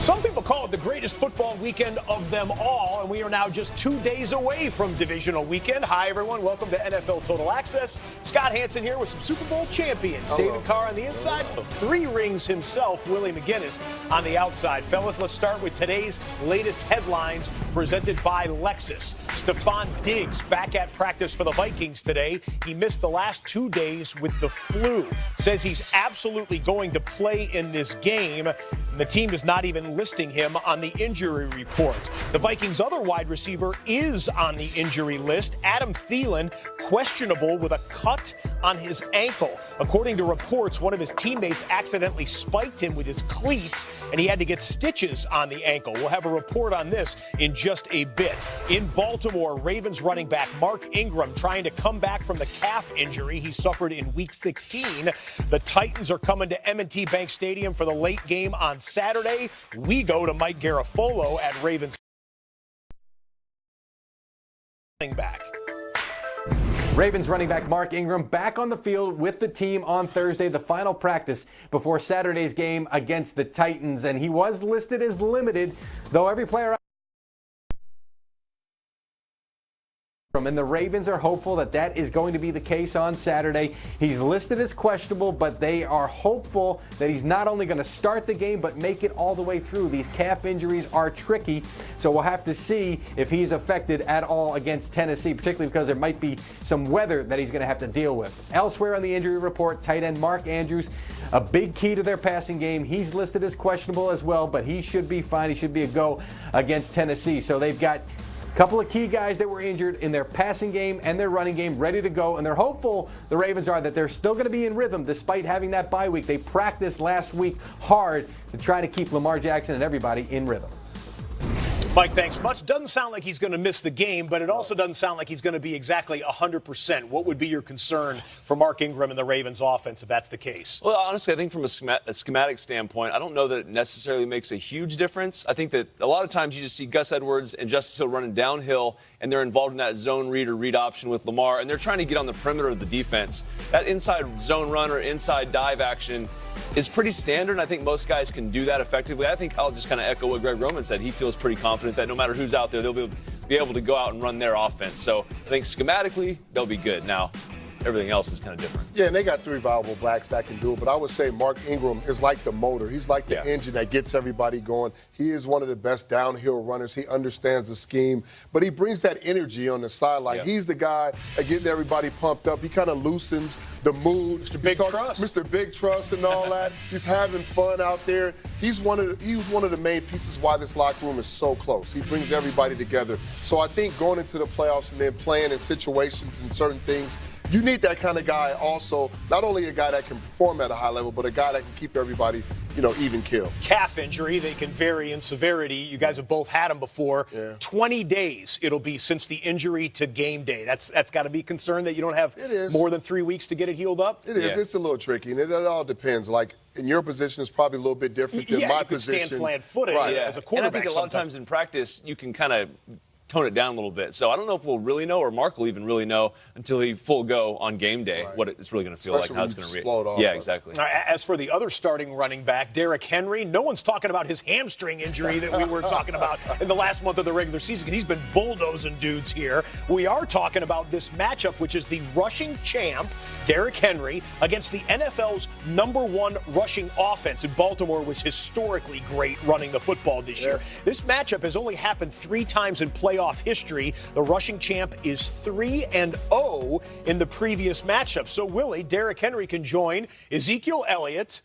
Some people call it the greatest football weekend of them all, and we are now just 2 days away from Divisional Weekend. Hi, everyone. Welcome to NFL Total Access. Scott Hansen here with some Super Bowl champions. Hello. David Carr on the inside, 3 rings himself, Willie McGinnis on the outside. Fellas, let's start with today's latest headlines presented by Lexus. Stephon Diggs back at practice for the Vikings today. He missed the last 2 days with the flu. Says he's absolutely going to play in this game. And the team is not even listing him on the injury report. The Vikings' other wide receiver is on the injury list. Adam Thielen, questionable with a cut on his ankle. According to reports, one of his teammates accidentally spiked him with his cleats, and he had to get stitches on the ankle. We'll have a report on this in just a bit. In Baltimore, Ravens running back Mark Ingram trying to come back from the calf injury he suffered in Week 16. The Titans are coming to M&T Bank Stadium for the late game on Saturday. We go to Mike Garafolo at Ravens running back. Ravens running back Mark Ingram back on the field with the team on Thursday, the final practice before Saturday's game against the Titans. And he was listed as limited, though every player and the Ravens are hopeful that that is going to be the case on Saturday. He's listed as questionable, but they are hopeful that he's not only going to start the game, but make it all the way through. These calf injuries are tricky, so we'll have to see if he's affected at all against Tennessee, particularly because there might be some weather that he's going to have to deal with. Elsewhere on the injury report, tight end Mark Andrews, a big key to their passing game. He's listed as questionable as well, but he should be fine. He should be a go against Tennessee. So they've got couple of key guys that were injured in their passing game and their running game ready to go, and they're hopeful, the Ravens are, that they're still going to be in rhythm despite having that bye week. They practiced last week hard to try to keep Lamar Jackson and everybody in rhythm. Mike, thanks much. Doesn't sound like he's going to miss the game, but it also doesn't sound like he's going to be exactly 100%. What would be your concern for Mark Ingram and the Ravens offense if that's the case? Well, honestly, I think from a schematic standpoint, I don't know that it necessarily makes a huge difference. I think that a lot of times you just see Gus Edwards and Justice Hill running downhill, and they're involved in that zone read or read option with Lamar, and they're trying to get on the perimeter of the defense. That inside zone run or inside dive action is pretty standard, and I think most guys can do that effectively. I think I'll just kind of echo what Greg Roman said. He feels pretty confident that no matter who's out there, they'll be able to go out and run their offense. So I think schematically, they'll be good. Now, everything else is kind of different. Yeah, and they got 3 viable backs that can do it, but I would say Mark Ingram is like the motor. He's like the engine that gets everybody going. He is one of the best downhill runners. He understands the scheme, but he brings that energy on the sideline. Yeah. He's the guy that gets everybody pumped up. He kind of loosens the mood. Mr. Big Trust. Mr. Big Trust and all that. He's having fun out there. He was one of the main pieces why this locker room is so close. He brings everybody together. So I think going into the playoffs and then playing in situations and certain things, you need that kind of guy also, not only a guy that can perform at a high level, but a guy that can keep everybody, even keel. Calf injury, they can vary in severity. You guys have both had them before. Yeah. 20 days it'll be since the injury to game day. That's got to be concerned that you don't have more than 3 weeks to get it healed up? It is. Yeah. It's a little tricky, and it all depends. Like, in your position, it's probably a little bit different than my position. Stand flat-footed as a quarterback. And I think a lot of times in practice, you can kind of tone it down a little bit. So I don't know if we'll really know, or Mark will even really know until he full go on game day what it's really going to feel like, how it's going to react. Yeah, exactly. As for the other starting running back, Derrick Henry, no one's talking about his hamstring injury that we were talking about in the last month of the regular season, because he's been bulldozing dudes here. We are talking about this matchup, which is the rushing champ, Derrick Henry, against the NFL's #1 rushing offense. And Baltimore was historically great running the football this year. This matchup has only happened 3 times in playoff history. The rushing champ is 3-0 in the previous matchup. So, Willie, Derrick Henry can join Ezekiel Elliott,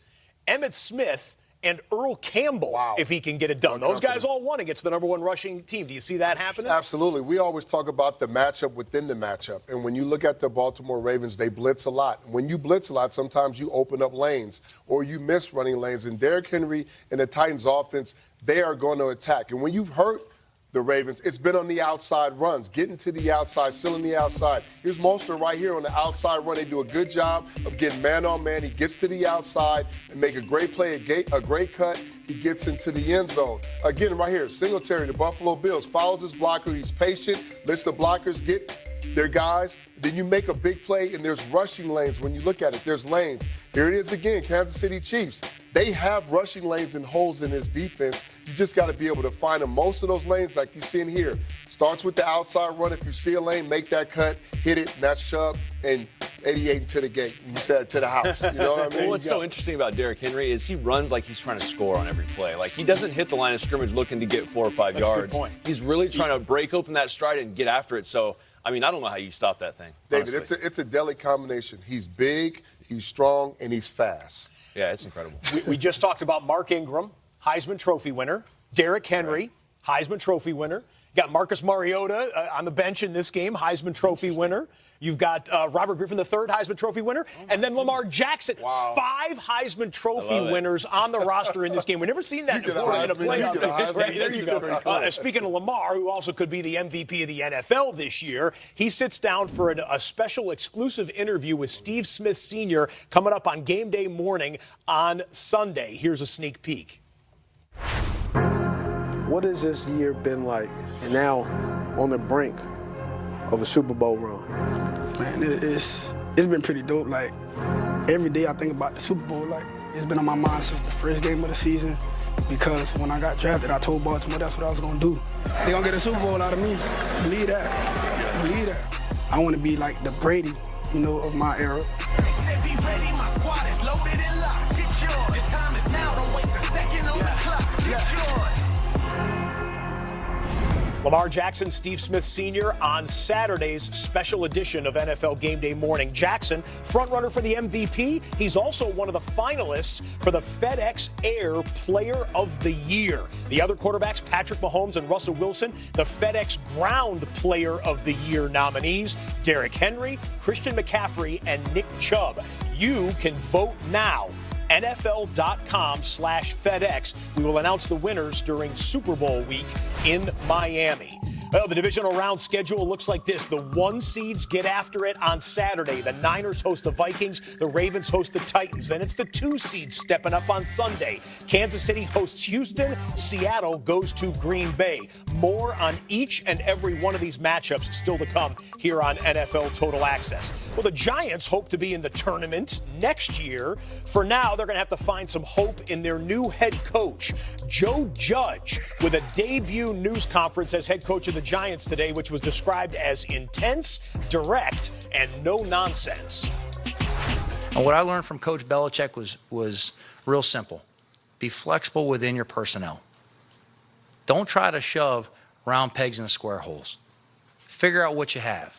Emmitt Smith, and Earl Campbell if he can get it done. Those guys all won against the #1 rushing team. Do you see that happening? Absolutely. We always talk about the matchup within the matchup. And when you look at the Baltimore Ravens, they blitz a lot. When you blitz a lot, sometimes you open up lanes or you miss running lanes. And Derrick Henry and the Titans offense, they are going to attack. And when you've hurt the Ravens, it's been on the outside runs, getting to the outside, sealing the outside. Here's Mostert right here on the outside run. They do a good job of getting man on man. He gets to the outside and make a great play, a great cut. He gets into the end zone. Again, right here, Singletary, the Buffalo Bills, follows his blocker. He's patient, lets the blockers get their guys. Then you make a big play, and there's rushing lanes. When you look at it, there's lanes. Here it is again, Kansas City Chiefs. They have rushing lanes and holes in his defense. You just got to be able to find them. Most of those lanes, like you see in here, starts with the outside run. If you see a lane, make that cut, hit it, and that's Sharpe, and 88 to the gate. You said to the house. You know what I mean? Well, what's so interesting about Derrick Henry is he runs like he's trying to score on every play. Like, he doesn't hit the line of scrimmage looking to get 4 or 5 yards. That's a good point. He's really trying to break open that stride and get after it. So, I mean, I don't know how you stop that thing. David, honestly. it's a deadly combination. He's big, he's strong, and he's fast. Yeah, it's incredible. We just talked about Mark Ingram, Heisman Trophy winner. Derrick Henry, Heisman Trophy winner. You got Marcus Mariota on the bench in this game, Heisman Trophy winner. You've got Robert Griffin III, Heisman Trophy winner. And then Lamar Jackson, 5 Heisman Trophy winners on the roster in this game. We've never seen that before in a playoff. Right, there you go. Speaking of Lamar, who also could be the MVP of the NFL this year, he sits down for a special exclusive interview with Steve Smith Sr. coming up on game day morning on Sunday. Here's a sneak peek. What has this year been like? And now on the brink of a Super Bowl run. Man, it's been pretty dope. Like, every day I think about the Super Bowl. Like, it's been on my mind since the first game of the season, because when I got drafted, I told Baltimore that's what I was going to do. They're going to get a Super Bowl out of me. Believe that. Believe that. I want to be like the Brady, of my era. Said be ready, my squad is loaded and locked. Get yours. The time is now, don't waste a second on the clock. Get yours. Lamar Jackson, Steve Smith Sr. on Saturday's special edition of NFL Game Day Morning. Jackson, frontrunner for the MVP. He's also one of the finalists for the FedEx Air Player of the Year. The other quarterbacks, Patrick Mahomes and Russell Wilson, the FedEx Ground Player of the Year nominees, Derrick Henry, Christian McCaffrey, and Nick Chubb. You can vote now. NFL.com/FedEx. We will announce the winners during Super Bowl week in Miami. Well, the divisional round schedule looks like this. The 1 seeds get after it on Saturday. The Niners host the Vikings. The Ravens host the Titans. Then it's the 2 seeds stepping up on Sunday. Kansas City hosts Houston. Seattle goes to Green Bay. More on each and every one of these matchups still to come here on NFL Total Access. Well, the Giants hope to be in the tournament next year. For now, they're going to have to find some hope in their new head coach, Joe Judge, with a debut news conference as head coach of the Giants today, which was described as intense, direct, and no nonsense. And what I learned from Coach Belichick was real simple. Be flexible within your personnel. Don't try to shove round pegs into square holes. Figure out what you have.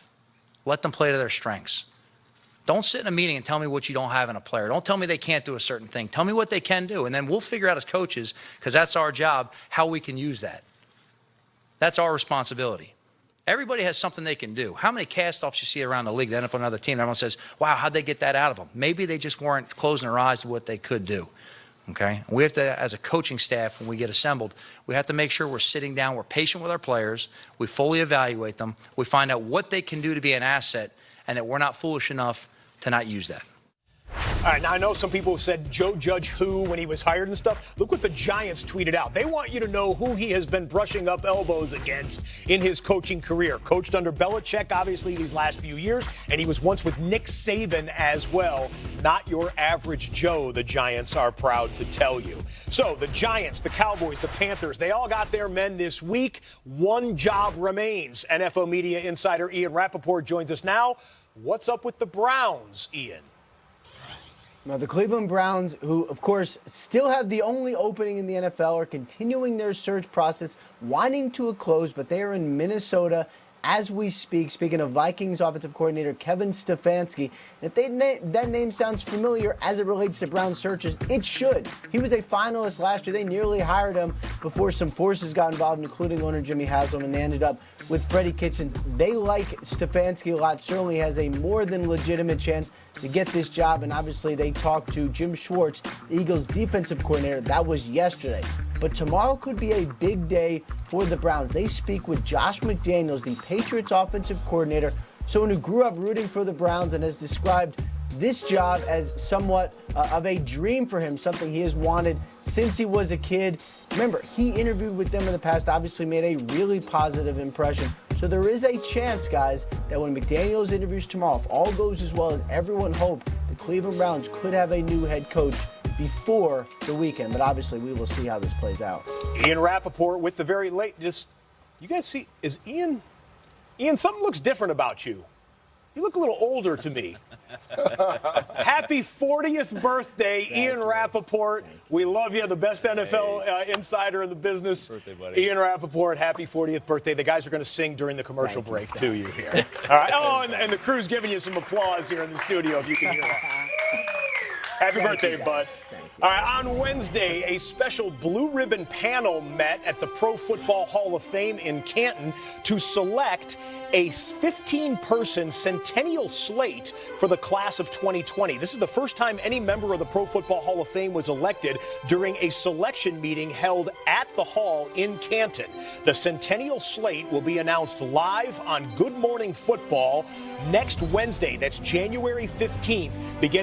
Let them play to their strengths. Don't sit in a meeting and tell me what you don't have in a player. Don't tell me they can't do a certain thing. Tell me what they can do, and then we'll figure out as coaches, because that's our job, how we can use that. That's our responsibility. Everybody has something they can do. How many cast-offs you see around the league that end up on another team, and everyone says, wow, how'd they get that out of them? Maybe they just weren't closing their eyes to what they could do. Okay? We have to, as a coaching staff, when we get assembled, we have to make sure we're sitting down, we're patient with our players, we fully evaluate them, we find out what they can do to be an asset, and that we're not foolish enough to not use that. All right, now I know some people said Joe Judge who when he was hired and stuff. Look what the Giants tweeted out. They want you to know who he has been brushing up elbows against in his coaching career. Coached under Belichick, obviously, these last few years, and he was once with Nick Saban as well. Not your average Joe, the Giants are proud to tell you. So the Giants, the Cowboys, the Panthers, they all got their men this week. One job remains. NFL media insider Ian Rappaport joins us now. What's up with the Browns, Ian? Now, the Cleveland Browns, who, of course, still have the only opening in the NFL, are continuing their search process, winding to a close, but they are in Minnesota as we speak. Speaking of Vikings offensive coordinator Kevin Stefanski, if that name sounds familiar as it relates to Brown searches, it should. He was a finalist last year. They nearly hired him before some forces got involved, including owner Jimmy Haslam, and they ended up with Freddie Kitchens. They like Stefanski a lot, certainly has a more than legitimate chance to get this job, and obviously they talked to Jim Schwartz, the Eagles' defensive coordinator. That was yesterday. But tomorrow could be a big day for the Browns. They speak with Josh McDaniels, the Patriots offensive coordinator, someone who grew up rooting for the Browns and has described this job as somewhat of a dream for him, something he has wanted since he was a kid. Remember, he interviewed with them in the past, obviously made a really positive impression. So there is a chance, guys, that when McDaniels interviews tomorrow, if all goes as well as everyone hoped, the Cleveland Browns could have a new head coach before the weekend. But obviously, we will see how this plays out. Ian Rappaport with the very late. You guys see, is Ian, something looks different about you. You look a little older to me. Happy 40th birthday, Ian Rappaport. We love you, the best NFL insider in the business. Birthday, buddy. Ian Rappaport, happy 40th birthday. The guys are going to sing during the commercial break to you here. All right. Oh, and the crew's giving you some applause here in the studio, if you can hear that. Happy birthday, bud. All right, on Wednesday, a special blue ribbon panel met at the Pro Football Hall of Fame in Canton to select a 15-person centennial slate for the class of 2020. This is the first time any member of the Pro Football Hall of Fame was elected during a selection meeting held at the hall in Canton. The centennial slate will be announced live on Good Morning Football next Wednesday. That's January 15th, beginning